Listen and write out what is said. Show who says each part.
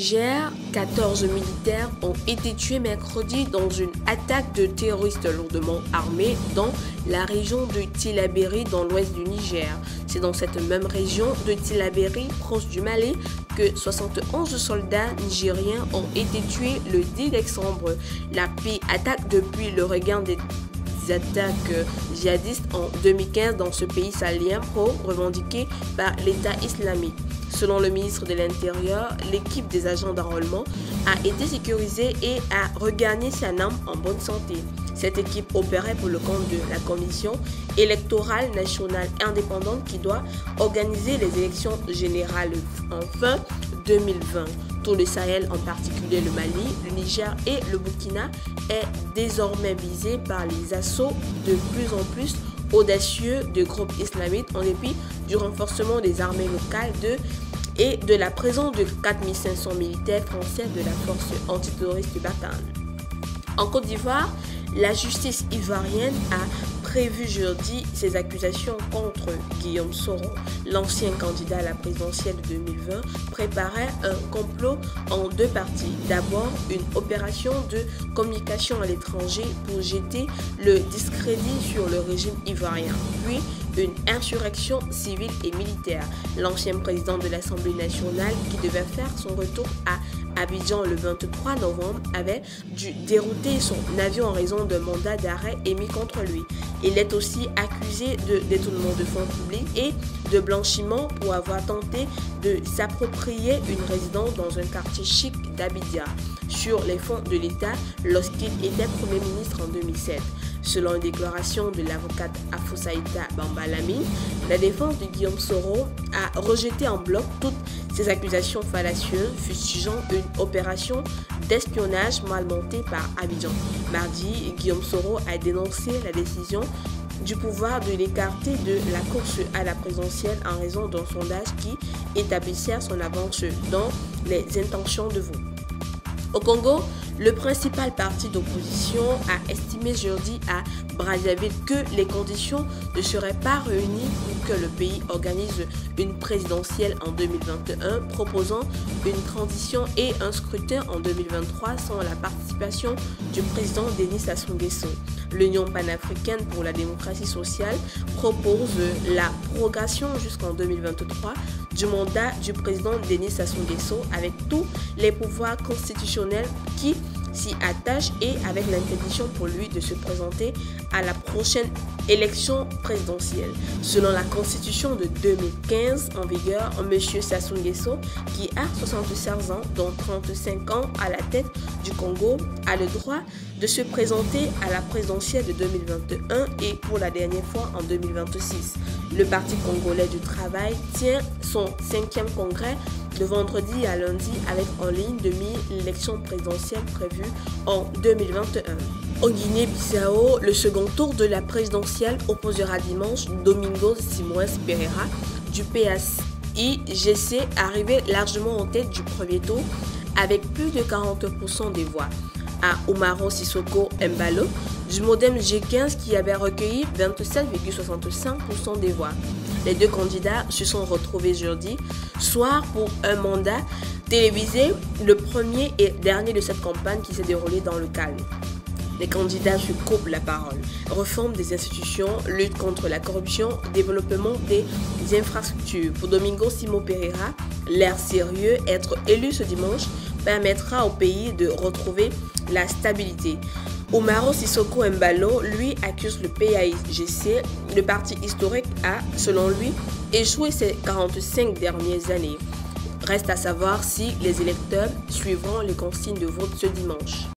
Speaker 1: Niger, 14 militaires ont été tués mercredi dans une attaque de terroristes lourdement armés dans la région de Tillabéri dans l'ouest du Niger. C'est dans cette même région de Tillabéri, proche du Mali, que 71 soldats nigériens ont été tués le 10 décembre. La paix attaque depuis le regain des attaques djihadistes en 2015 dans ce pays sahélien revendiqué par l'État islamique. Selon le ministre de l'Intérieur, l'équipe des agents d'enrôlement a été sécurisée et a regagné Sanam en bonne santé. Cette équipe opérait pour le compte de la Commission électorale nationale indépendante qui doit organiser les élections générales en fin 2020. Tout le Sahel, en particulier le Mali, le Niger et le Burkina, est désormais visé par les assauts de plus en plus audacieux de groupes islamiques en dépit du renforcement des armées locales et de la présence de 4500 militaires français de la force antiterroriste Barkhane. En Côte d'Ivoire, la justice ivoirienne a prévu jeudi ses accusations contre Guillaume Soro. L'ancien candidat à la présidentielle de 2020 préparait un complot en deux parties. D'abord, une opération de communication à l'étranger pour jeter le discrédit sur le régime ivoirien, puis une insurrection civile et militaire. L'ancien président de l'Assemblée nationale, qui devait faire son retour à Abidjan le 23 novembre, avait dû dérouter son avion en raison d'un mandat d'arrêt émis contre lui. Il est aussi accusé de détournement de fonds publics et de blanchiment pour avoir tenté de s'approprier une résidence dans un quartier chic d'Abidjan sur les fonds de l'État lorsqu'il était Premier ministre en 2007. Selon une déclaration de l'avocate Afousaïta Bambalamine, la défense de Guillaume Soro a rejeté en bloc toutes ces accusations fallacieuses, fustigeant une opération d'espionnage mal montée par Abidjan. Mardi, Guillaume Soro a dénoncé la décision du pouvoir de l'écarter de la course à la présidentielle en raison d'un sondage qui établissait son avance dans les intentions de vote. Au Congo, le principal parti d'opposition a estimé jeudi à Brazzaville que les conditions ne seraient pas réunies pour que le pays organise une présidentielle en 2021, proposant une transition et un scrutin en 2023 sans la participation du président Denis Sassou Nguesso. L'Union panafricaine pour la démocratie sociale propose la prorogation jusqu'en 2023 du mandat du président Denis Sassou Nguesso avec tous les pouvoirs constitutionnels qui s'y attachent et avec l'interdiction pour lui de se présenter à la prochaine élection présidentielle. Selon la constitution de 2015 en vigueur, M. Sassou Nguesso, qui a 76 ans, dont 35 ans à la tête du Congo, a le droit de se présenter à la présidentielle de 2021 et pour la dernière fois en 2026. Le Parti congolais du travail tient son 5e congrès de vendredi à lundi avec en ligne demi-l'élection présidentielle prévue en 2021. En Guinée-Bissau, le second tour de la présidentielle opposera dimanche Domingos Simões Pereira du PAIGC, arrivé largement en tête du premier tour avec plus de 40% des voix, à Umaro Sissoko Embalo du Modem G15 qui avait recueilli 27,65% des voix. Les deux candidats se sont retrouvés jeudi soir pour un mandat télévisé, le premier et dernier de cette campagne qui s'est déroulée dans le calme. Les candidats se coupent la parole. Réforme des institutions, lutte contre la corruption, développement des infrastructures. Pour Domingos Simões Pereira, l'air sérieux, être élu ce dimanche permettra au pays de retrouver la stabilité. Umaro Sissoko Embalo, lui, accuse le PAIGC. Le parti historique a, selon lui, échoué ces 45 dernières années. Reste à savoir si les électeurs suivront les consignes de vote ce dimanche.